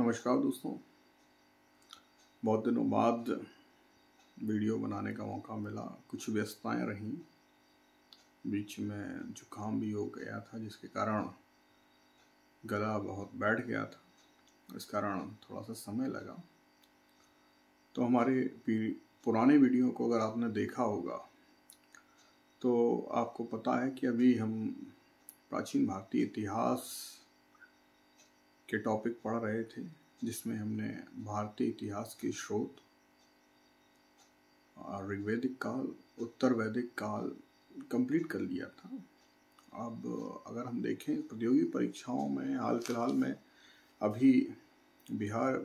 नमस्कार दोस्तों, बहुत दिनों बाद वीडियो बनाने का मौका मिला। कुछ व्यस्तताएं रहीं, बीच में जुकाम भी हो गया था जिसके कारण गला बहुत बैठ गया था, इस कारण थोड़ा सा समय लगा। तो हमारे पुराने वीडियो को अगर आपने देखा होगा तो आपको पता है कि अभी हम प्राचीन भारतीय इतिहास के टॉपिक पढ़ रहे थे, जिसमें हमने भारतीय इतिहास के स्रोत, ऋग्वैदिक काल, उत्तर वैदिक काल कंप्लीट कर लिया था। अब अगर हम देखें प्रतियोगी परीक्षाओं में हाल फिलहाल में अभी बिहार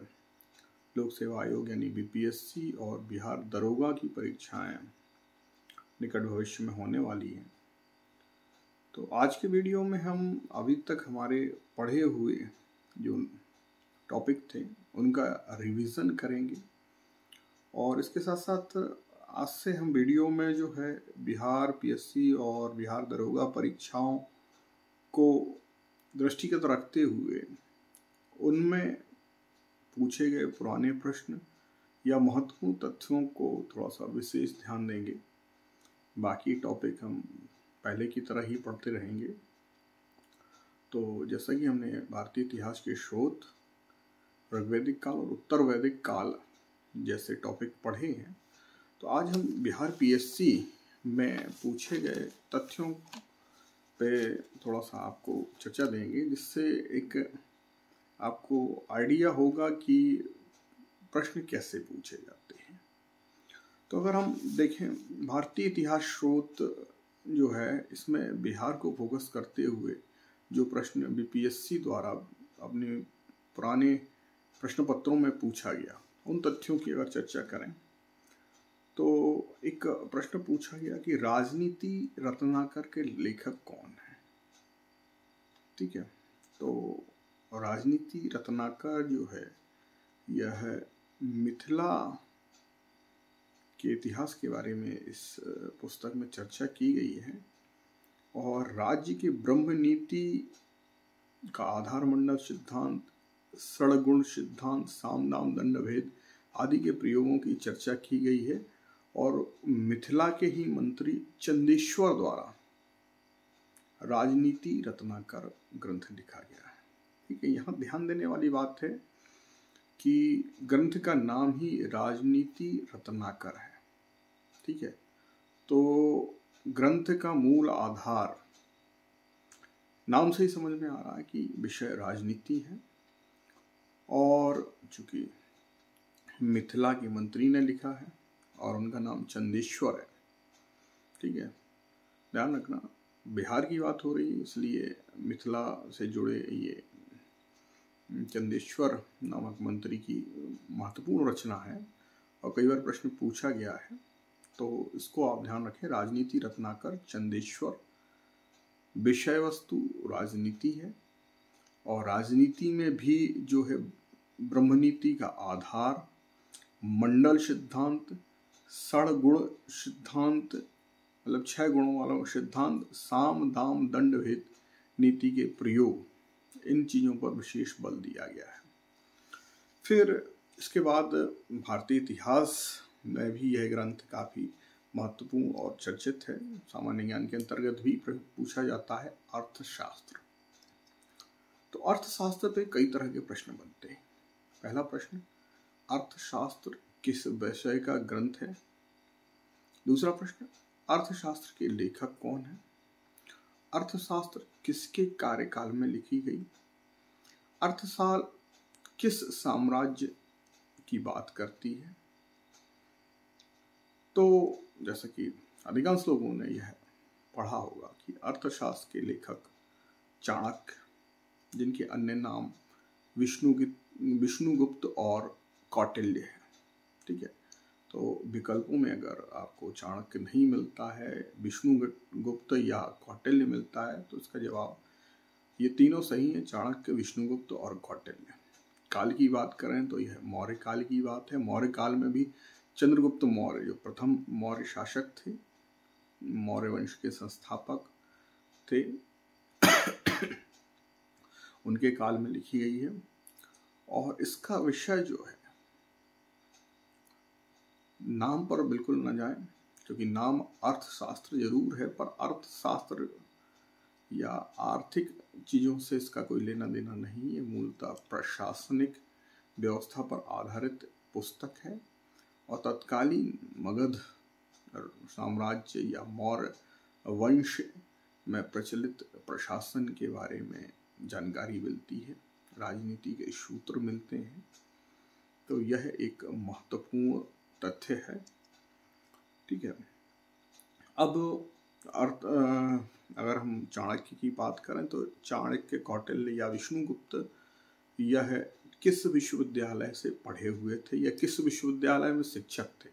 लोक सेवा आयोग यानी बीपीएससी और बिहार दरोगा की परीक्षाएं निकट भविष्य में होने वाली हैं। तो आज के वीडियो में हम अभी तक हमारे पढ़े हुए जो टॉपिक थे उनका रिवीजन करेंगे, और इसके साथ साथ आज से हम वीडियो में जो है बिहार पीएससी और बिहार दरोगा परीक्षाओं को दृष्टिगत रखते हुए उनमें पूछे गए पुराने प्रश्न या महत्वपूर्ण तथ्यों को थोड़ा सा विशेष ध्यान देंगे। बाकी टॉपिक हम पहले की तरह ही पढ़ते रहेंगे। तो जैसा कि हमने भारतीय इतिहास के स्रोत, ऋग्वैदिक काल और उत्तर वैदिक काल जैसे टॉपिक पढ़े हैं, तो आज हम बिहार पीएससी में पूछे गए तथ्यों पे थोड़ा सा आपको चर्चा देंगे, जिससे एक आपको आइडिया होगा कि प्रश्न कैसे पूछे जाते हैं। तो अगर हम देखें भारतीय इतिहास स्रोत जो है, इसमें बिहार को फोकस करते हुए जो प्रश्न बीपीएससी द्वारा अपने पुराने प्रश्न पत्रों में पूछा गया, उन तथ्यों की अगर चर्चा करें तो एक प्रश्न पूछा गया कि राजनीति रत्नाकर के लेखक कौन है। ठीक है, तो राजनीति रत्नाकर जो है यह मिथिला के इतिहास के बारे में इस पुस्तक में चर्चा की गई है, और राज्य के ब्रह्म नीति का आधार मंडल सिद्धांत, षड्गुण सिद्धांत, साम दाम दंड भेद आदि के प्रयोगों की चर्चा की गई है, और मिथिला के ही मंत्री चंदेश्वर द्वारा राजनीति रत्नाकर ग्रंथ लिखा गया है। ठीक है, यहाँ ध्यान देने वाली बात है कि ग्रंथ का नाम ही राजनीति रत्नाकर है। ठीक है, तो ग्रंथ का मूल आधार नाम से ही समझ में आ रहा है कि विषय राजनीति है, और चूंकि मिथिला के मंत्री ने लिखा है और उनका नाम चंदेश्वर है। ठीक है, ध्यान रखना बिहार की बात हो रही है, इसलिए मिथिला से जुड़े ये चंदेश्वर नामक मंत्री की महत्वपूर्ण रचना है, और कई बार प्रश्न पूछा गया है, तो इसको आप ध्यान रखें। राजनीति रत्नाकर चंदेश्वर, विषय वस्तु राजनीति है, और राजनीति में भी जो है ब्रह्मनीति का आधार, मंडल सिद्धांत, षड्गुण सिद्धांत मतलब 6 गुणों वाला सिद्धांत, साम दाम दंड भेद नीति के प्रयोग, इन चीजों पर विशेष बल दिया गया है। फिर इसके बाद भारतीय इतिहास में भी यह ग्रंथ काफी महत्वपूर्ण और चर्चित है। सामान्य ज्ञान के अंतर्गत भी पूछा जाता है अर्थशास्त्र। तो अर्थशास्त्र पे कई तरह के प्रश्न बनते हैं। पहला प्रश्न, अर्थशास्त्र किस विषय का ग्रंथ है। दूसरा प्रश्न, अर्थशास्त्र के लेखक कौन है। अर्थशास्त्र किसके कार्यकाल में लिखी गई। अर्थशास्त्र किस साम्राज्य की बात करती है। तो जैसा कि अधिकांश लोगों ने यह पढ़ा होगा कि अर्थशास्त्र के लेखक चाणक्य, जिनके अन्य नाम विष्णुगुप्त और कौटिल्य है। ठीक है, तो विकल्पों में अगर आपको चाणक्य नहीं मिलता है, विष्णुगुप्त या कौटिल्य मिलता है, तो इसका जवाब ये तीनों सही है, चाणक्य, विष्णुगुप्त और कौटिल्य। काल की बात करें तो यह मौर्य काल की बात है। मौर्य काल में भी चंद्रगुप्त मौर्य जो प्रथम मौर्य शासक थे, मौर्य वंश के संस्थापक थे, उनके काल में लिखी गई है। और इसका विषय जो है, नाम पर बिल्कुल न जाए, क्योंकि नाम अर्थशास्त्र जरूर है, पर अर्थशास्त्र या आर्थिक चीज़ों से इसका कोई लेना देना नहीं है। मूलतः प्रशासनिक व्यवस्था पर आधारित पुस्तक है और तत्कालीन मगध साम्राज्य या मौर्य वंश में प्रचलित प्रशासन के बारे में जानकारी मिलती है, राजनीति के सूत्र मिलते हैं। तो यह एक महत्वपूर्ण तथ्य है। ठीक है। अब अगर हम चाणक्य की बात करें तो चाणक्य, कौटिल्य या विष्णुगुप्त यह किस विश्वविद्यालय से पढ़े हुए थे या किस विश्वविद्यालय में शिक्षक थे,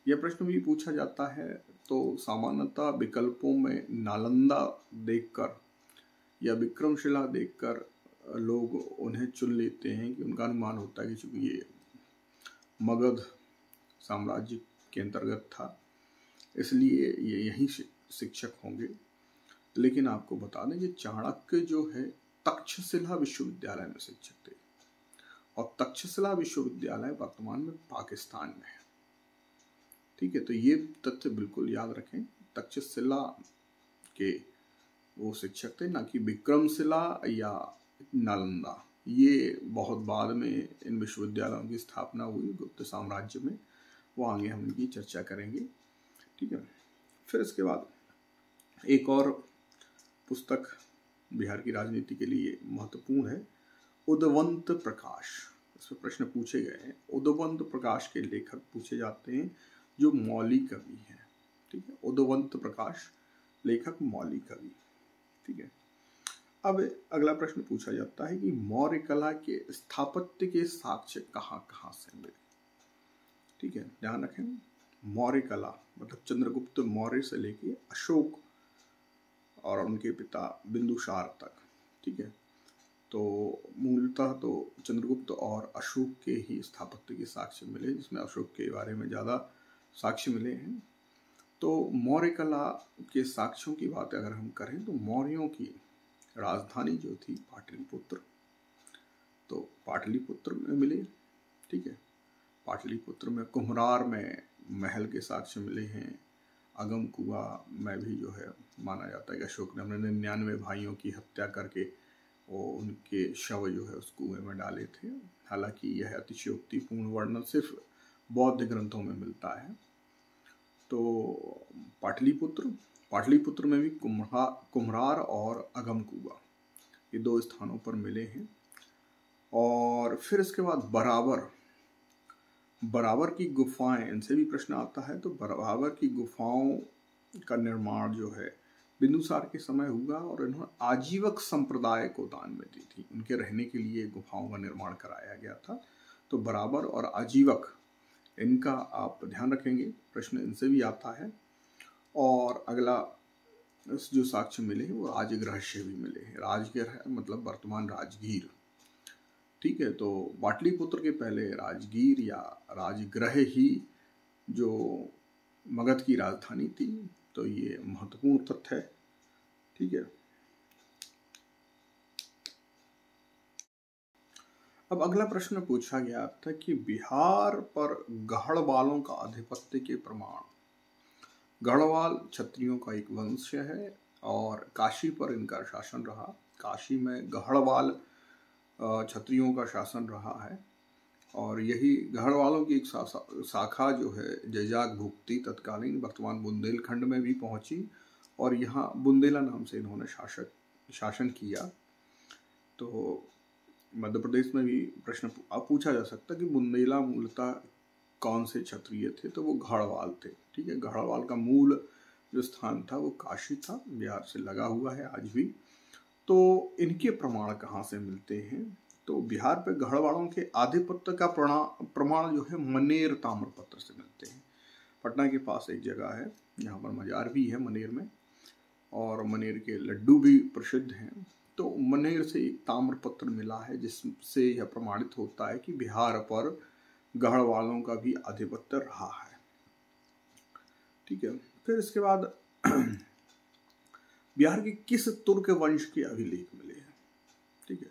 यह प्रश्न भी पूछा जाता है। तो सामान्यतः विकल्पों में नालंदा देखकर या विक्रमशिला देखकर लोग उन्हें चुन लेते हैं कि उनका अनुमान होता है कि चूंकि ये मगध साम्राज्य के अंतर्गत था इसलिए ये यहीं शिक्षक होंगे। लेकिन आपको बता दें कि चाणक्य जो है तक्षशिला विश्वविद्यालय में शिक्षक थे और तक्षशिला विश्वविद्यालय वर्तमान में पाकिस्तान में है। ठीक है, तो ये तथ्य बिल्कुल याद रखें, तक्षशिला के वो शिक्षक थे, ना कि विक्रमशिला या नालंदा। ये बहुत बाद में इन विश्वविद्यालयों की स्थापना हुई गुप्त साम्राज्य में, वो आगे हम इनकी चर्चा करेंगे। ठीक है। फिर इसके बाद एक और पुस्तक बिहार की राजनीति के लिए महत्वपूर्ण है, उदवंत प्रकाश। इसमें प्रश्न पूछे गए हैं। उदवंत प्रकाश के लेखक पूछे जाते हैं जो मौली कवि हैं। ठीक है, उदवंत प्रकाश लेखक मौली कवि। ठीक है। अब अगला प्रश्न पूछा जाता है कि मौर्य कला के स्थापत्य के साक्ष्य कहाँ कहाँ से मिले। ठीक है, ध्यान रखें, मौर्य कला मतलब चंद्रगुप्त मौर्य से लेके अशोक और उनके पिता बिंदुसार तक। ठीक है, तो मूलतः तो चंद्रगुप्त और अशोक के ही स्थापत्य के साक्ष्य मिले, जिसमें अशोक के बारे में ज़्यादा साक्ष्य मिले हैं। तो मौर्य कला के साक्ष्यों की बात अगर हम करें तो मौर्यों की राजधानी जो थी पाटलिपुत्र, तो पाटलिपुत्र में मिले। ठीक है, पाटलिपुत्र में कुम्हरार में महल के साक्ष्य मिले हैं। अगम कुआं में भी जो है माना जाता है कि अशोक ने अपने 99 भाइयों की हत्या करके वो उनके शव जो है उस कुएं में डाले थे। हालांकि यह अतिशयोक्तिपूर्ण वर्णन सिर्फ बौद्ध ग्रंथों में मिलता है। तो पाटलिपुत्र में भी कुम्हरार और अगम कुआं ये दो स्थानों पर मिले हैं। और फिर इसके बाद बराबर की गुफाएं, इनसे भी प्रश्न आता है। तो बराबर की गुफाओं का निर्माण जो है बिंदुसार के समय हुआ और इन्होंने आजीवक संप्रदाय को दान में दी थी। उनके रहने के लिए गुफाओं का निर्माण कराया गया था। तो बराबर और आजीवक, इनका आप ध्यान रखेंगे, प्रश्न इनसे भी आता है। और अगला जो साक्ष्य मिले हैं वो राजगृह से भी मिले हैं। राजगृह मतलब वर्तमान राजगीर। ठीक है, तो पाटलिपुत्र के पहले राजगीर या राजगृह ही जो मगध की राजधानी थी। तो ये महत्वपूर्ण तथ्य है। ठीक है, अब अगला प्रश्न पूछा गया था कि बिहार पर गढ़वालों का आधिपत्य के प्रमाण। गढ़वाल क्षत्रियों का एक वंश है और काशी पर इनका शासन रहा। काशी में गढ़वाल क्षत्रियों का शासन रहा है और यही गढ़वालों की एक शाखा जो है जैजाग भुक्ति तत्कालीन वर्तमान बुंदेलखंड में भी पहुंची और यहाँ बुंदेला नाम से इन्होंने शासन किया। तो मध्य प्रदेश में भी प्रश्न पूछा जा सकता कि बुंदेला मूलतः कौन से क्षत्रिय थे, तो वो गढ़वाल थे। ठीक है, गढ़वाल का मूल जो स्थान था वो काशी था, बिहार से लगा हुआ है आज भी। तो इनके प्रमाण कहाँ से मिलते हैं? तो बिहार पे गढ़वालों के आधिपत्य का प्रमाण जो है मनेर ताम्रपत्र से मिलते हैं। पटना के पास एक जगह है यहाँ पर मजार भी है मनेर में, और मनेर के लड्डू भी प्रसिद्ध हैं। तो मनेर से एक ताम्रपत्र मिला है जिससे यह प्रमाणित होता है कि बिहार पर गढ़वालों का भी आधिपत्य रहा है। ठीक है, फिर इसके बाद बिहार के किस तुर्क वंश के अभिलेख मिले हैं? ठीक है,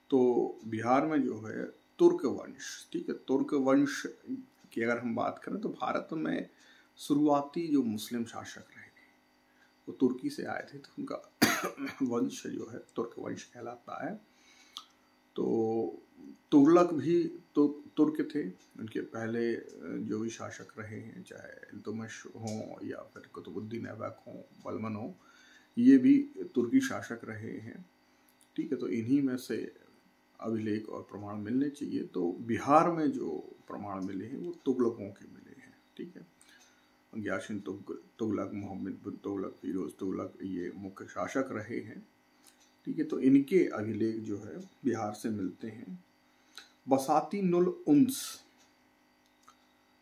तो बिहार में जो है तुर्क वंश, ठीक है, तुर्क वंश की अगर हम बात करें तो भारत में शुरुआती जो मुस्लिम शासक रहे वो तुर्की से आए थे, तो उनका वंश जो है तुर्क वंश कहलाता है। तो तुगलक भी तो तुर्क थे, उनके पहले जो भी शासक रहे हैं, चाहे इल्तुतमिश हों या फिर कुतुबुद्दीन ऐबक हों, बलबन हों, ये भी तुर्की शासक रहे हैं, ठीक है। तो इन्हीं में से अभिलेख और प्रमाण मिलने चाहिए। तो बिहार में जो प्रमाण मिले हैं वो तुगलकों के मिले हैं, ठीक है। गयासिन तुगलक, मोहम्मद बिन तुगलक, फिरोज तुगलक, ये मुख्य शासक रहे हैं, ठीक है। तो इनके अभिलेख जो है बिहार से मिलते हैं। बसाती नुल उन्स,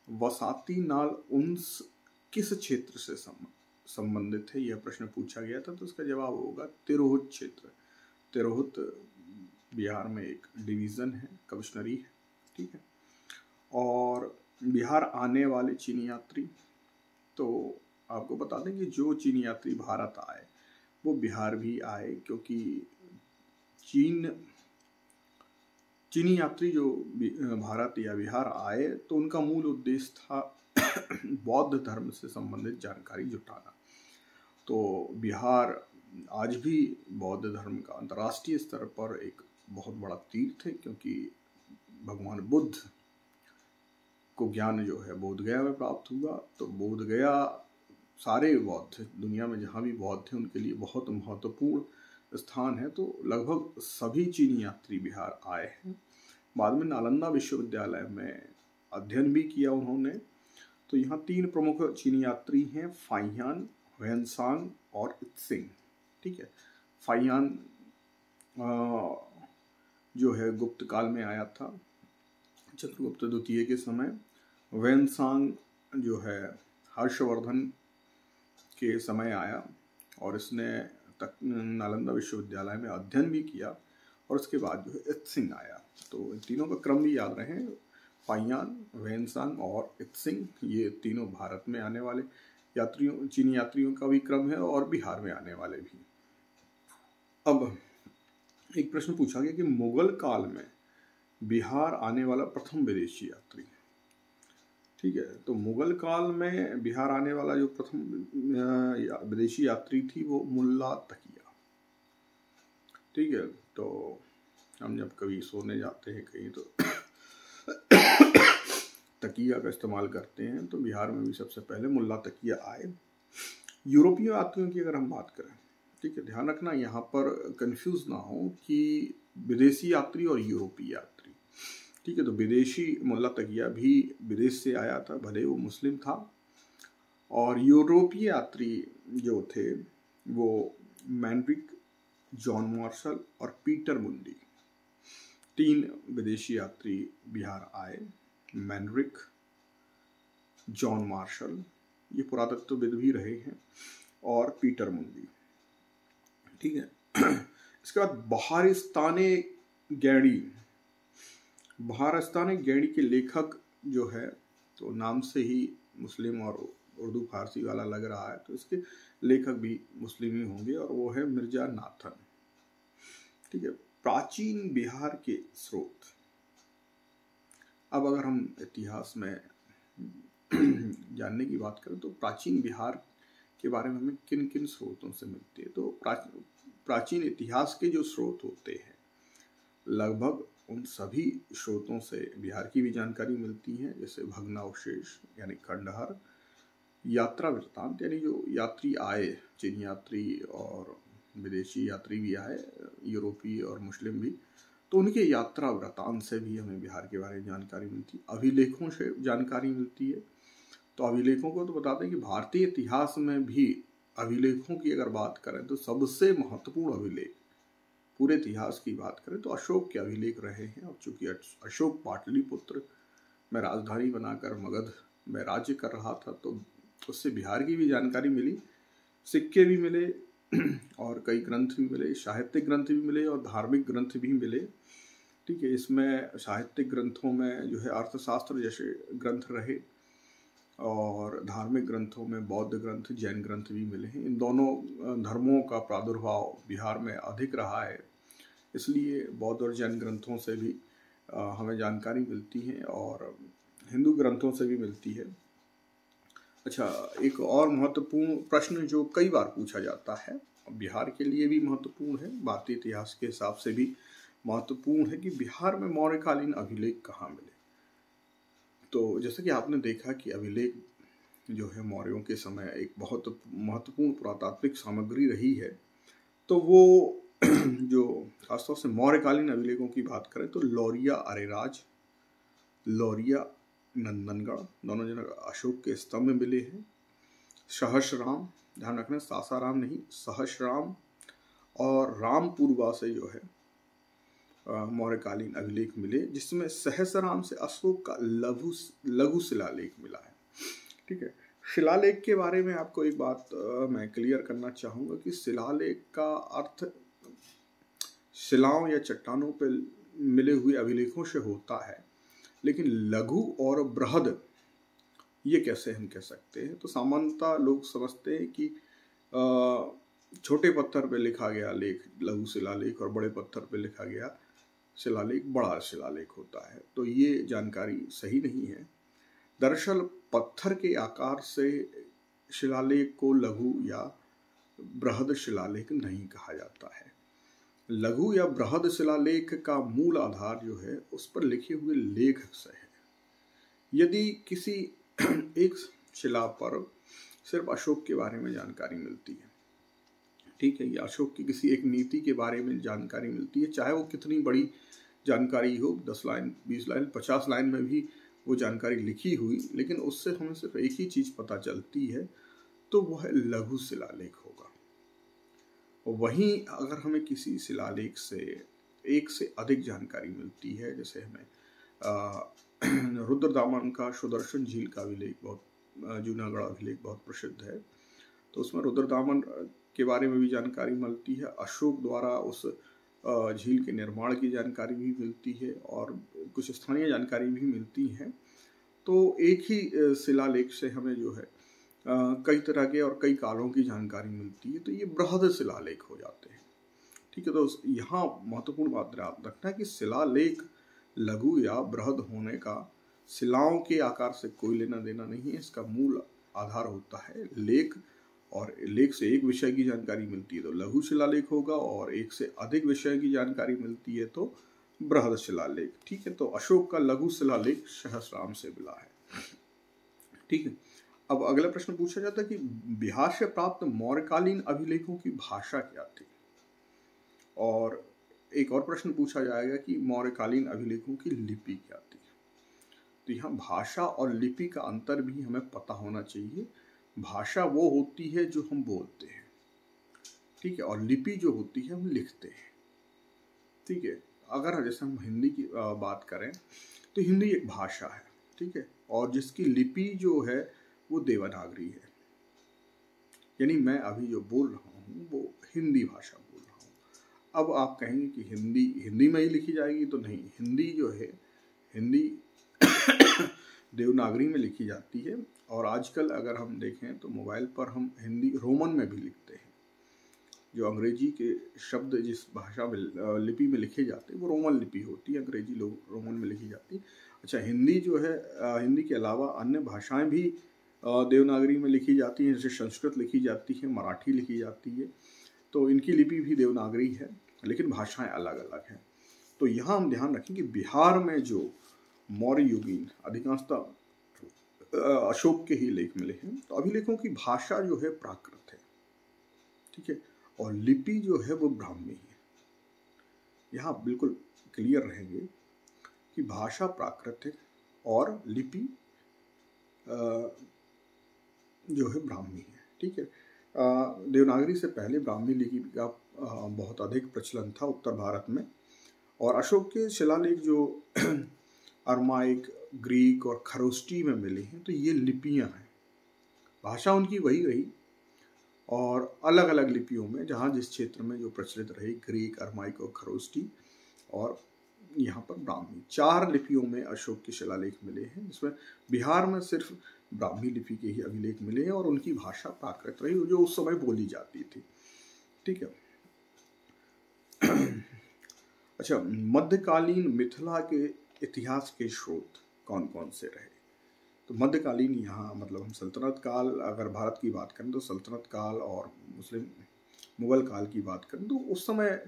बसाती नाल उन्स किस क्षेत्र से संबंधित है, यह प्रश्न पूछा गया था। तो इसका जवाब होगा तिरहुत क्षेत्र। तिरहुत बिहार में एक डिवीज़न है, कमिश्नरी है, ठीक है। और बिहार आने वाले चीनी यात्री, तो आपको बता दें कि जो चीनी यात्री भारत आए वो बिहार भी आए, क्योंकि चीनी यात्री जो भारत या बिहार आए तो उनका मूल उद्देश्य था बौद्ध धर्म से संबंधित जानकारी जुटाना। तो बिहार आज भी बौद्ध धर्म का अंतर्राष्ट्रीय स्तर पर एक बहुत बड़ा तीर्थ है, क्योंकि भगवान बुद्ध को ज्ञान जो है बोध गया में प्राप्त हुआ। तो बोध गया सारे बौद्ध, दुनिया में जहाँ भी बौद्ध थे उनके लिए बहुत महत्वपूर्ण स्थान है। तो लगभग सभी चीनी यात्री बिहार आए हैं। बाद में नालंदा विश्वविद्यालय में अध्ययन भी किया उन्होंने। तो यहाँ 3 प्रमुख चीनी यात्री हैं, फाहियान, ह्वेनसांग और इत्सिंग, ठीक है। फाहियान जो है गुप्त काल में आया था, चंद्रगुप्त द्वितीय के समय। ह्वेनसांग जो है हर्षवर्धन के समय आया और इसने नालंदा विश्वविद्यालय में अध्ययन भी किया। और उसके बाद जो है इत्सिंग आया। तो इन तीनों का क्रम भी याद रहे, फाहियान, ह्वेनसांग और इत्सिंग, ये तीनों भारत में आने वाले यात्रियों, चीनी यात्रियों का भी क्रम है और बिहार में आने वाले भी। अब एक प्रश्न पूछा गया कि मुगल काल में बिहार आने वाला प्रथम विदेशी यात्री, ठीक है। तो मुगल काल में बिहार आने वाला जो प्रथम विदेशी यात्री थी वो मुल्ला तकिया, ठीक है। तो हम जब कभी सोने जाते हैं कहीं तो तकिया का इस्तेमाल करते हैं, तो बिहार में भी सबसे पहले मुल्ला तकिया आए। यूरोपीय यात्रियों की अगर हम बात करें, ठीक है, ध्यान रखना यहाँ पर कंफ्यूज ना हो कि विदेशी यात्री और यूरोपीय यात्री, ठीक है। तो विदेशी मुल्ला तकिया भी विदेश से आया था, भले वो मुस्लिम था। और यूरोपीय यात्री जो थे वो मैनरिक, जॉन मार्शल और पीटर मुंडी, 3 विदेशी यात्री बिहार आए। मैनरिक, जॉन मार्शल, ये पुरातत्वविद भी रहे हैं, और पीटर मुंडी, ठीक है। इसके बाद बहारिस्ताने गैडी, बहारिस्ताने गैडी के लेखक जो है, तो नाम से ही मुस्लिम और उर्दू फारसी वाला लग रहा है, तो इसके लेखक भी मुस्लिम ही होंगे, और वो है मिर्जा नाथन, ठीक है। प्राचीन बिहार के स्रोत, अब अगर हम इतिहास में जानने की बात करें तो प्राचीन बिहार के बारे में हमें किन किन स्रोतों से मिलती है। तो प्राचीन इतिहास के जो स्रोत होते हैं, लगभग उन सभी स्रोतों से बिहार की भी जानकारी मिलती है, जैसे भग्नावशेष यानी खंडहर, यात्रा वृत्तांत यानी जो यात्री आए, चीनी यात्री और विदेशी यात्री भी आए, यूरोपीय और मुस्लिम भी, तो उनके यात्रा वृत्तांत से भी हमें बिहार के बारे में जानकारी मिलती है। अभिलेखों से जानकारी मिलती है। तो अभिलेखों को तो बता दें कि भारतीय इतिहास में भी अभिलेखों की अगर बात करें तो सबसे महत्वपूर्ण अभिलेख पूरे इतिहास की बात करें तो अशोक के अभिलेख रहे हैं। और चूंकि अशोक पाटलिपुत्र में राजधानी बनाकर मगध में राज्य कर रहा था, तो उससे बिहार की भी जानकारी मिली, सिक्के भी मिले और कई ग्रंथ भी मिले, साहित्यिक ग्रंथ भी मिले और धार्मिक ग्रंथ भी मिले, ठीक है। इसमें साहित्यिक ग्रंथों में जो है अर्थशास्त्र जैसे ग्रंथ रहे, और धार्मिक ग्रंथों में बौद्ध ग्रंथ, जैन ग्रंथ भी मिले हैं। इन दोनों धर्मों का प्रादुर्भाव बिहार में अधिक रहा है, इसलिए बौद्ध और जैन ग्रंथों से भी हमें जानकारी मिलती है और हिंदू ग्रंथों से भी मिलती है। अच्छा, एक और महत्वपूर्ण प्रश्न जो कई बार पूछा जाता है, बिहार के लिए भी महत्वपूर्ण है, भारतीय इतिहास के हिसाब से भी महत्वपूर्ण है कि बिहार में मौर्यकालीन अभिलेख कहाँ मिले। तो जैसे कि आपने देखा कि अभिलेख जो है मौर्यों के समय एक बहुत महत्वपूर्ण पुरातात्विक सामग्री रही है, तो वो जो खासतौर से मौर्यकालीन अभिलेखों की बात करें तो लौरिया अरेराज, लौरिया नंदनगढ़, दोनों जगह अशोक के स्तंभ मिले हैं। सहस्रराम, ध्यान रखना सासाराम नहीं, सहस्रराम और रामपुरवा से जो है मौर्यकालीन अभिलेख मिले, जिसमें सहस्रराम से अशोक का लघु शिलालेख मिला है। ठीक है, शिलालेख के बारे में आपको एक बात मैं क्लियर करना चाहूँगा कि शिलालेख का अर्थ शिलाओं या चट्टानों पर मिले हुए अभिलेखों से होता है, लेकिन लघु और बृहद ये कैसे हम कह सकते हैं? तो सामान्यतः लोग समझते हैं कि छोटे पत्थर पे लिखा गया लेख लघु शिलालेख और बड़े पत्थर पे लिखा गया शिलालेख बड़ा शिलालेख होता है। तो ये जानकारी सही नहीं है। दरअसल पत्थर के आकार से शिलालेख को लघु या बृहद शिलालेख नहीं कहा जाता है। लघु या बृहद शिलालेख का मूल आधार जो है उस पर लिखे हुए लेख से है। यदि किसी एक शिला पर सिर्फ अशोक के बारे में जानकारी मिलती है, ठीक है, या अशोक की किसी एक नीति के बारे में जानकारी मिलती है, चाहे वो कितनी बड़ी जानकारी हो, 10 लाइन 20 लाइन 50 लाइन में भी वो जानकारी लिखी हुई, लेकिन उससे हमें सिर्फ एक ही चीज पता चलती है, तो वह लघु शिलालेख होगा। वहीं अगर हमें किसी शिलालेख से एक से अधिक जानकारी मिलती है, जैसे हमें रुद्रदामन का सुदर्शन झील का अभिलेख, बहुत जूनागढ़ अभिलेख बहुत प्रसिद्ध है, तो उसमें रुद्रदामन के बारे में भी जानकारी मिलती है, अशोक द्वारा उस झील के निर्माण की जानकारी भी मिलती है और कुछ स्थानीय जानकारी भी मिलती है। तो एक ही शिलालेख से हमें जो है कई तरह के और कई कालों की जानकारी मिलती है, तो ये बृहद शिलालेख हो जाते हैं। ठीक है, तो यहाँ महत्वपूर्ण बात याद रखना है कि शिलालेख लघु या बृहद होने का शिलाओं के आकार से कोई लेना देना नहीं है। इसका मूल आधार होता है लेख, और लेख से एक विषय की जानकारी मिलती है तो लघु शिलालेख होगा, और एक से अधिक विषय की जानकारी मिलती है तो बृहद शिलालेख। ठीक है, तो अशोक का लघु शिलालेख सहस्रराम से मिला है। ठीक है, अब अगला प्रश्न पूछा जाता है कि बिहार से प्राप्त मौर्यकालीन अभिलेखों की भाषा क्या थी, और एक और प्रश्न पूछा जाएगा कि मौर्यकालीन अभिलेखों की लिपि क्या थी। तो यहाँ भाषा और लिपि का अंतर भी हमें पता होना चाहिए। भाषा वो होती है जो हम बोलते हैं, ठीक है, और लिपि जो होती है हम लिखते हैं। ठीक है, अगर जैसे हम हिंदी की बात करें तो हिंदी एक भाषा है, ठीक है, और जिसकी लिपि जो है वो देवनागरी है, यानी मैं अभी जो बोल रहा हूँ वो हिंदी भाषा बोल रहा हूँ। अब आप कहेंगे कि हिंदी में ही लिखी जाएगी, तो नहीं, हिंदी जो है हिंदी देवनागरी में लिखी जाती है, और आजकल अगर हम देखें तो मोबाइल पर हम हिंदी रोमन में भी लिखते हैं। जो अंग्रेजी के शब्द जिस भाषा में लिपि में लिखे जाते हैं वो रोमन लिपि होती है, अंग्रेजी लोग रोमन में लिखी जाती है। अच्छा, हिंदी जो है हिंदी के अलावा अन्य भाषाएं भी देवनागरी में लिखी जाती हैं, जैसे संस्कृत लिखी जाती है, मराठी लिखी जाती है, तो इनकी लिपि भी देवनागरी है, लेकिन भाषाएं अलग अलग हैं। तो यहाँ हम ध्यान रखें कि बिहार में जो मौर्य युगीन अधिकांशतः अशोक के ही लेख मिले हैं, तो अभिलेखों की भाषा जो है प्राकृत है, ठीक है, और लिपि जो है वो ब्राह्मी है। यहाँ बिल्कुल क्लियर रहेंगे कि भाषा प्राकृत है और लिपि जो है ब्राह्मी है। ठीक है, देवनागरी से पहले ब्राह्मी लिपि का बहुत अधिक प्रचलन था उत्तर भारत में, और अशोक के शिलालेख जो अरमाइक, ग्रीक और खरोष्टी में मिले हैं, तो ये लिपियां हैं। भाषा उनकी वही रही, और अलग अलग लिपियों में जहाँ जिस क्षेत्र में जो प्रचलित रही, ग्रीक, अरमाइक और खरोष्टी, और यहाँ पर ब्राह्मी, 4 लिपियों में अशोक के शिलालेख मिले हैं, जिसमें बिहार में सिर्फ ब्राह्मी लिपि के ही अभिलेख मिले हैं, और उनकी भाषा प्राकृत रही जो उस समय बोली जाती थी। ठीक है, अच्छा, मध्यकालीन मिथिला के इतिहास के स्रोत कौन कौन से रहे? तो मध्यकालीन यहाँ मतलब हम सल्तनत काल, अगर भारत की बात करें तो सल्तनत काल और मुस्लिम मुगल काल की बात करें तो उस समय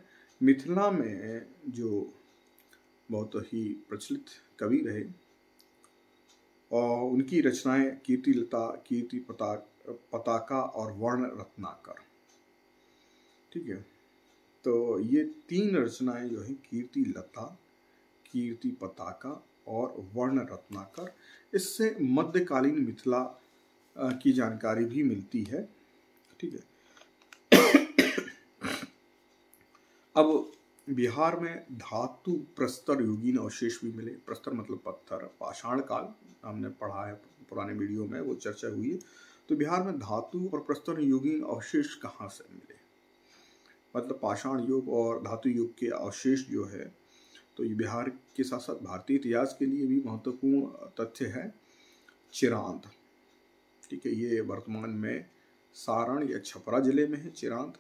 मिथिला में जो बहुत ही प्रचलित कवि रहे और उनकी रचनाएं कीर्तिलता, कीर्ति पताका और वर्ण रत्नाकर। ठीक है, तो ये 3 रचनाएं जो है कीर्तिलता, कीर्ति पताका और वर्ण रत्नाकर, इससे मध्यकालीन मिथिला की जानकारी भी मिलती है। ठीक है, अब बिहार में धातु प्रस्तर युगीन अवशेष भी मिले। प्रस्तर मतलब पत्थर, पाषाण काल हमने पढ़ा है पुराने वीडियो में, वो चर्चा हुई है। तो बिहार में धातु और प्रस्तर युगीन अवशेष कहाँ से मिले, मतलब पाषाण युग और धातु युग के अवशेष जो है, तो ये बिहार के साथ साथ भारतीय इतिहास के लिए भी महत्वपूर्ण तथ्य है। चिरांद, ठीक है, ये वर्तमान में सारण या छपरा जिले में है चिरांद।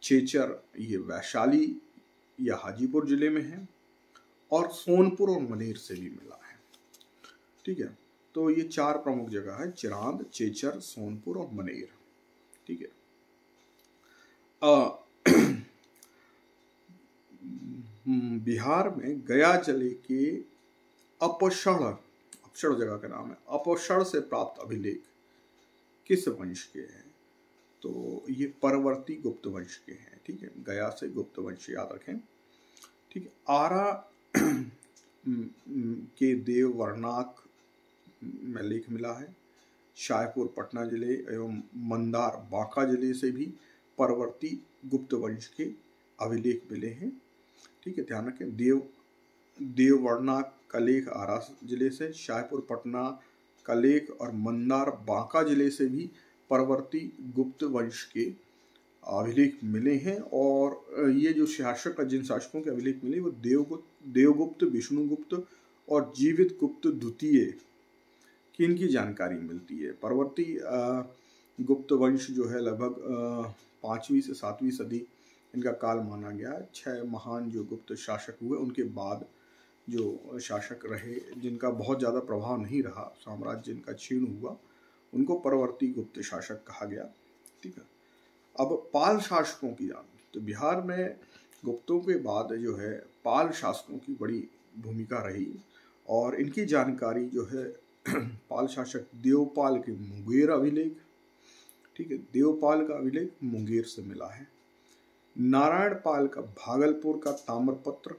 चेचर ये वैशाली या हाजीपुर जिले में है, और सोनपुर और मनेर से भी मिला है। ठीक है, तो ये 4 प्रमुख जगह है, चिरांद, चेचर, सोनपुर और मनेर। ठीक है, बिहार में गया जिले के अपक्षण जगह का नाम है, अपक्षण से प्राप्त अभिलेख किस वंश के हैं? तो ये परवर्ती गुप्त वंश के हैं। ठीक है, गया से गुप्त वंश याद रखें। ठीक है, आरा के देववर्णाक में लेख मिला है। शाहपुर पटना जिले एवं मंदार बांका जिले से भी परवर्ती गुप्त वंश के अभिलेख मिले हैं। ठीक है, ध्यान रखें, देववर्णाक का लेख आरा जिले से, शाहपुर पटना का लेख और मंदार बांका जिले से भी परवर्ती गुप्त वंश के अभिलेख मिले हैं। और ये जो शासक, जिन शासकों के अभिलेख मिले वो देवगुप्त, विष्णुगुप्त और जीवित गुप्त द्वितीय की इनकी जानकारी मिलती है। परवर्ती गुप्त वंश जो है लगभग 5वीं से 7वीं सदी इनका काल माना गया है। 6 महान जो गुप्त शासक हुए उनके बाद जो शासक रहे जिनका बहुत ज़्यादा प्रभाव नहीं रहा, साम्राज्य जिनका क्षीण हुआ, उनको परवर्ती गुप्त शासक कहा गया। ठीक है, अब पाल शासकों की जान, तो बिहार में गुप्तों के बाद जो है पाल शासकों की बड़ी भूमिका रही और इनकी जानकारी जो है पाल शासक देवपाल के मुंगेर अभिलेख, ठीक है, देवपाल का अभिलेख मुंगेर से मिला है। नारायण पाल का भागलपुर का ताम्रपत्र,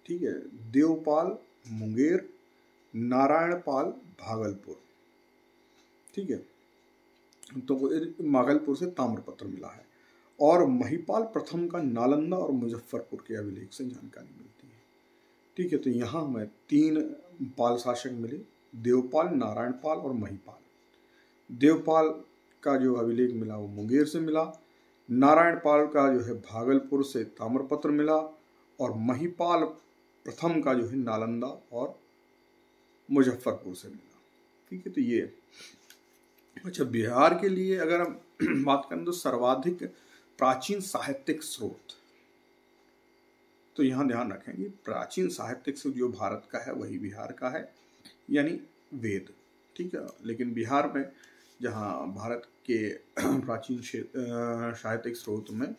ठीक है, देवपाल मुंगेर, नारायण पाल भागलपुर। ठीक है, तो भागलपुर से ताम्रपत्र मिला है। और महिपाल प्रथम का नालंदा और मुजफ्फरपुर के अभिलेख से जानकारी मिलती है। ठीक है, तो यहाँ हमें 3 पाल शासक मिले, देवपाल, नारायण पाल और महिपाल। देवपाल का जो अभिलेख मिला वो मुंगेर से मिला, नारायण पाल का जो है भागलपुर से ताम्रपत्र मिला, और महिपाल प्रथम का जो है नालंदा और मुजफ्फरपुर से मिला। ठीक है, तो ये अच्छा, बिहार के लिए अगर हम बात करें तो सर्वाधिक प्राचीन साहित्यिक स्रोत, तो यहाँ ध्यान रखेंगे प्राचीन साहित्यिक स्रोत जो भारत का है वही बिहार का है, यानी वेद। ठीक है, लेकिन बिहार में जहाँ भारत के प्राचीन साहित्यिक स्रोत में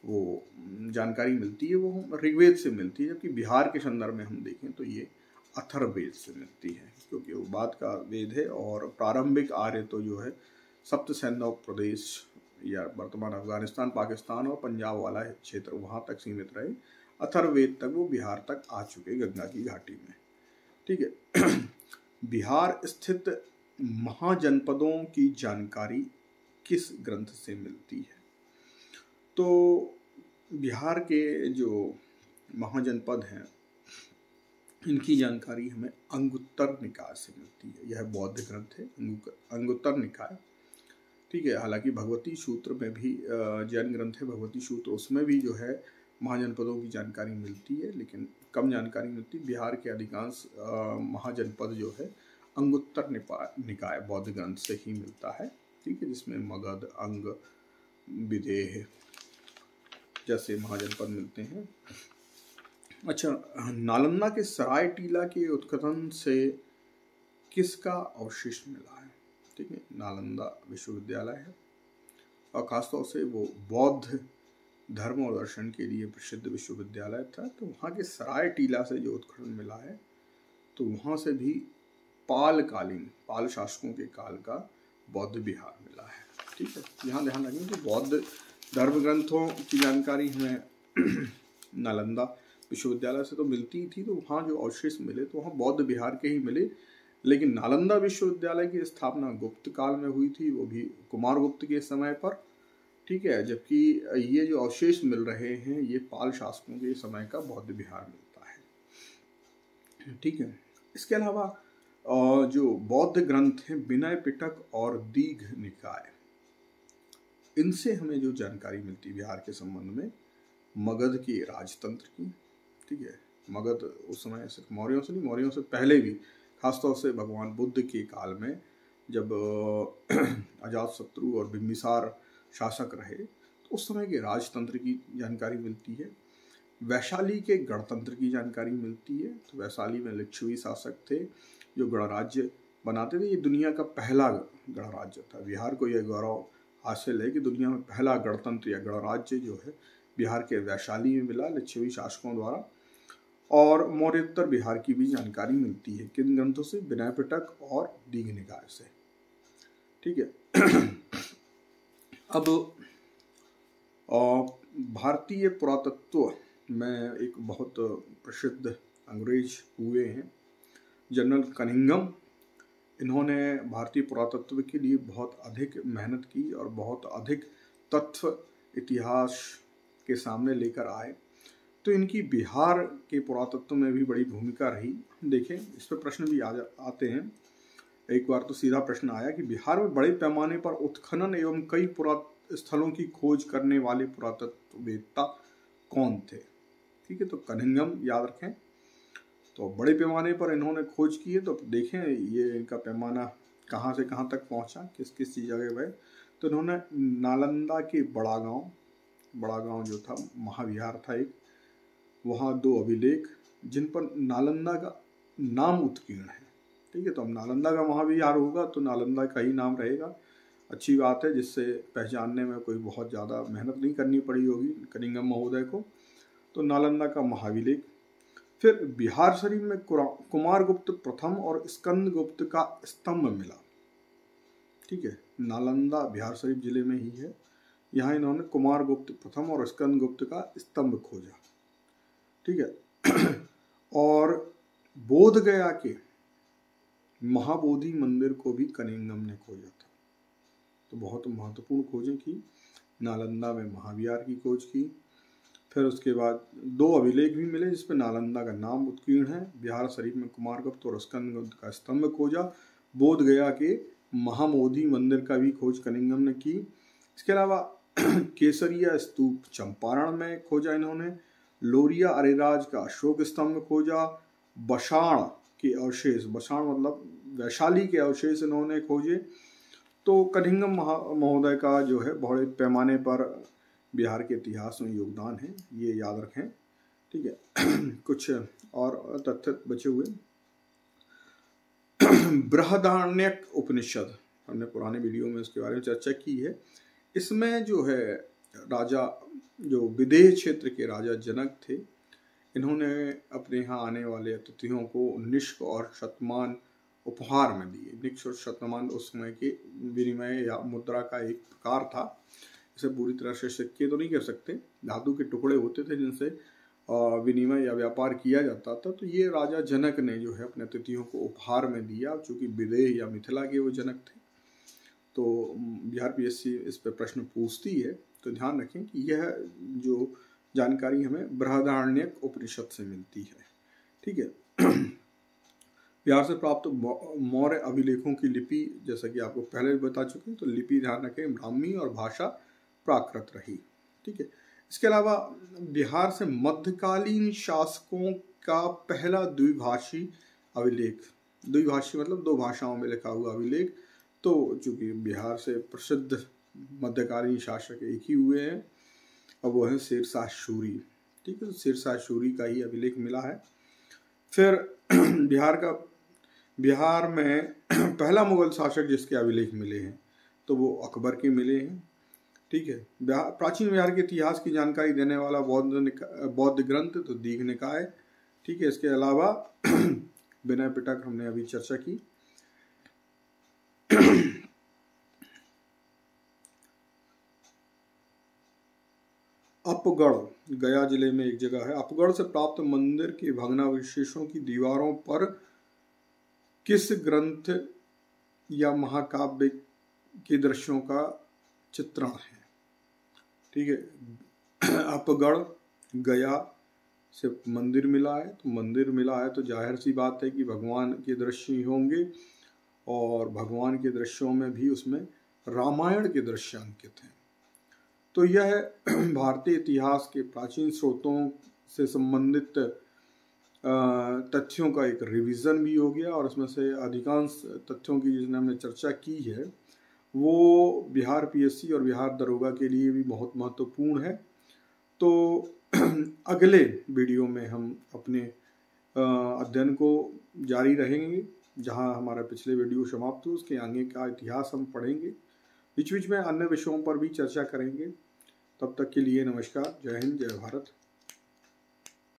वो जानकारी मिलती है वो ऋग्वेद से मिलती है, जबकि बिहार के संदर्भ में हम देखें तो ये अथर्ववेद से मिलती है, क्योंकि वो बाद का वेद है। और प्रारंभिक आर्य तो जो है सप्त सैंधव प्रदेश या वर्तमान अफगानिस्तान, पाकिस्तान और पंजाब वाला क्षेत्र वहाँ तक सीमित रहे। अथर्ववेद तक वो बिहार तक आ चुके गंगा की घाटी में। ठीक है, बिहार स्थित महाजनपदों की जानकारी किस ग्रंथ से मिलती है? तो बिहार के जो महाजनपद हैं इनकी जानकारी हमें अंगुत्तर निकाय से मिलती है। यह बौद्ध ग्रंथ है, अंगुत्तर निकाय। ठीक है, हालांकि भगवती सूत्र में भी जैन ग्रंथ है भगवती सूत्र, उसमें भी जो है महाजनपदों की जानकारी मिलती है, लेकिन कम जानकारी मिलती है। बिहार के अधिकांश महाजनपद जो है अंगुत्तर निकाय बौद्ध ग्रंथ से ही मिलता है। ठीक है, जिसमें मगध, अंग, विदेह, जैसे महाजनपद मिलते हैं। अच्छा, नालंदा के सराय टीला के उत्खनन से किसका अवशेष मिला है? ठीक है, नालंदा विश्वविद्यालय है और खासतौर से वो बौद्ध धर्म और दर्शन के लिए प्रसिद्ध विश्वविद्यालय था। तो वहाँ के सराय टीला से जो उत्खनन मिला है, तो वहाँ से भी पाल शासकों के काल का बौद्ध विहार मिला है। ठीक है, यहाँ ध्यान रखें कि बौद्ध धर्म ग्रंथों की जानकारी हमें नालंदा विश्वविद्यालय से तो मिलती ही थी, तो वहाँ जो अवशेष मिले तो वहाँ बौद्ध विहार के ही मिले। लेकिन नालंदा विश्वविद्यालय की स्थापना गुप्त काल में हुई थी, वो भी कुमारगुप्त के समय पर। ठीक है, जबकि ये जो अवशेष मिल रहे हैं ये पाल शासकों के समय का बौद्ध विहार मिलता है। ठीक है, इसके अलावा जो बौद्ध ग्रंथ हैं विनय पिटक और दीघ निकाय, इनसे हमें जो जानकारी मिलती है बिहार के संबंध में, मगध के राजतंत्र की। ठीक है, मगध उस समय सिर्फ मौर्यों से नहीं, मौर्यों से पहले भी, खासतौर से भगवान बुद्ध के काल में जब अजातशत्रु और बिंबिसार शासक रहे, तो उस समय के राजतंत्र की जानकारी मिलती है। वैशाली के गणतंत्र की जानकारी मिलती है। तो वैशाली में लिच्छवी शासक थे जो गणराज्य बनाते थे। ये दुनिया का पहला गणराज्य था। बिहार को यह गौरव हासिल है कि दुनिया में पहला गणतंत्र या गणराज्य जो है बिहार के वैशाली में मिला लिच्छवी शासकों द्वारा। और मौर्योत्तर बिहार की भी जानकारी मिलती है किन ग्रंथों से? विनय पिटक और दीघ निकाय से। ठीक है, अब भारतीय पुरातत्व में एक बहुत प्रसिद्ध अंग्रेज हुए हैं जनरल कनिंघम। इन्होंने भारतीय पुरातत्व के लिए बहुत अधिक मेहनत की और बहुत अधिक तथ्य इतिहास के सामने लेकर आए। तो इनकी बिहार के पुरातत्व में भी बड़ी भूमिका रही। देखें, इस पर प्रश्न भी आते हैं। एक बार तो सीधा प्रश्न आया कि बिहार में बड़े पैमाने पर उत्खनन एवं कई स्थलों की खोज करने वाले पुरातत्ववेत्ता कौन थे? ठीक है, तो कनिंघम याद रखें। तो बड़े पैमाने पर इन्होंने खोज की है। तो देखें ये इनका पैमाना कहाँ से कहाँ तक पहुँचा, किस किस जगह गए। तो इन्होंने नालंदा के बड़ा गांव जो था महाविहार था एक, वहाँ 2 अभिलेख जिन पर नालंदा का नाम उत्कीर्ण है। ठीक है, तो अब नालंदा का महाविहार होगा तो नालंदा का ही नाम रहेगा। अच्छी बात है, जिससे पहचानने में कोई बहुत ज़्यादा मेहनत नहीं करनी पड़ी होगी कनिंघम महोदय को। तो नालंदा का महाविलेख। फिर बिहार शरीफ में कुमारगुप्त प्रथम और स्कंदगुप्त का स्तंभ मिला। ठीक है, नालंदा बिहार शरीफ जिले में ही है। यहाँ इन्होंने कुमारगुप्त प्रथम और स्कंदगुप्त का स्तंभ खोजा। ठीक है, और बोधगया के महाबोधि मंदिर को भी कनिंघम ने खोजा था। तो बहुत महत्वपूर्ण खोजें की। नालंदा में महाविहार की खोज की। फिर उसके बाद 2 अभिलेख भी मिले जिसमें नालंदा का नाम उत्कीर्ण है। बिहार शरीफ में कुमारगुप्त और स्कंदगुप्त का स्तंभ खोजा। बोधगया के महाबोधि मंदिर का भी खोज कनिंघम ने की। इसके अलावा केसरिया स्तूप चंपारण में खोजा इन्होंने। लोरिया अरेराज का अशोक स्तंभ खोजा। बसाण के अवशेष, बसाण मतलब वैशाली के अवशेष इन्होंने खोजे। तो कनिंघम महोदय का जो है बड़े पैमाने पर बिहार के इतिहास में योगदान है, ये याद रखें। ठीक है, कुछ और तथ्य बचे हुए। बृहदारण्यक उपनिषद, हमने पुराने वीडियो में इसके बारे में चर्चा की है। इसमें जो है राजा, जो विदेह क्षेत्र के राजा जनक थे, इन्होंने अपने यहाँ आने वाले अतिथियों को निष्क और शतमान उपहार में दिए। निष्क और शतमान उस समय के विनिमय या मुद्रा का एक प्रकार था। इसे पूरी तरह से सिक्के तो नहीं कह सकते, धातु के टुकड़े होते थे जिनसे विनिमय या व्यापार किया जाता था। तो ये राजा जनक ने जो है अपने अतिथियों को उपहार में दिया, चूँकि विदेह या मिथिला के वो जनक थे। तो बिहार PSC इस पर प्रश्न पूछती है, तो ध्यान रखें कि यह जो जानकारी हमें बृहदारण्यक उपनिषद से मिलती है। ठीक है, बिहार से प्राप्त मौर्य अभिलेखों की लिपि, जैसा कि आपको पहले भी बता चुके हैं, तो लिपि ध्यान रखें ब्राह्मी और भाषा प्राकृत रही। ठीक है, इसके अलावा बिहार से मध्यकालीन शासकों का पहला द्विभाषी अभिलेख, द्विभाषी मतलब 2 भाषाओं में लिखा हुआ अभिलेख। तो चूंकि बिहार से प्रसिद्ध मध्यकालीन शासक एक ही हुए हैं अब वो है शेरशाह सूरी। ठीक है, तो शेरशाह सूरी का ही अभिलेख मिला है। फिर बिहार में पहला मुगल शासक जिसके अभिलेख मिले हैं तो वो अकबर के मिले हैं। ठीक है, प्राचीन बिहार के इतिहास की जानकारी देने वाला बौद्ध ग्रंथ तो दीघ निकाय। ठीक है, इसके अलावा विनय पिटक हमने अभी चर्चा की। अपगढ़ गया जिले में एक जगह है। अपगढ़ से प्राप्त मंदिर के भग्नावशेषों की दीवारों पर किस ग्रंथ या महाकाव्य के दृश्यों का चित्रण है? ठीक है, अपगढ़ गया से मंदिर मिला है, तो मंदिर मिला है तो जाहिर सी बात है कि भगवान के दृश्य ही होंगे, और भगवान के दृश्यों में भी उसमें रामायण के दृश्य अंकित हैं। तो यह भारतीय इतिहास के प्राचीन स्रोतों से संबंधित तथ्यों का एक रिवीजन भी हो गया, और उसमें से अधिकांश तथ्यों की जिसने हमने चर्चा की है वो बिहार पीएससी और बिहार दरोगा के लिए भी बहुत महत्वपूर्ण है। तो अगले वीडियो में हम अपने अध्ययन को जारी रहेंगे, जहां हमारा पिछले वीडियो समाप्त हुआ उसके आगे का इतिहास हम पढ़ेंगे। बीच बीच में अन्य विषयों पर भी चर्चा करेंगे। तब तक के लिए नमस्कार, जय हिंद, जय भारत।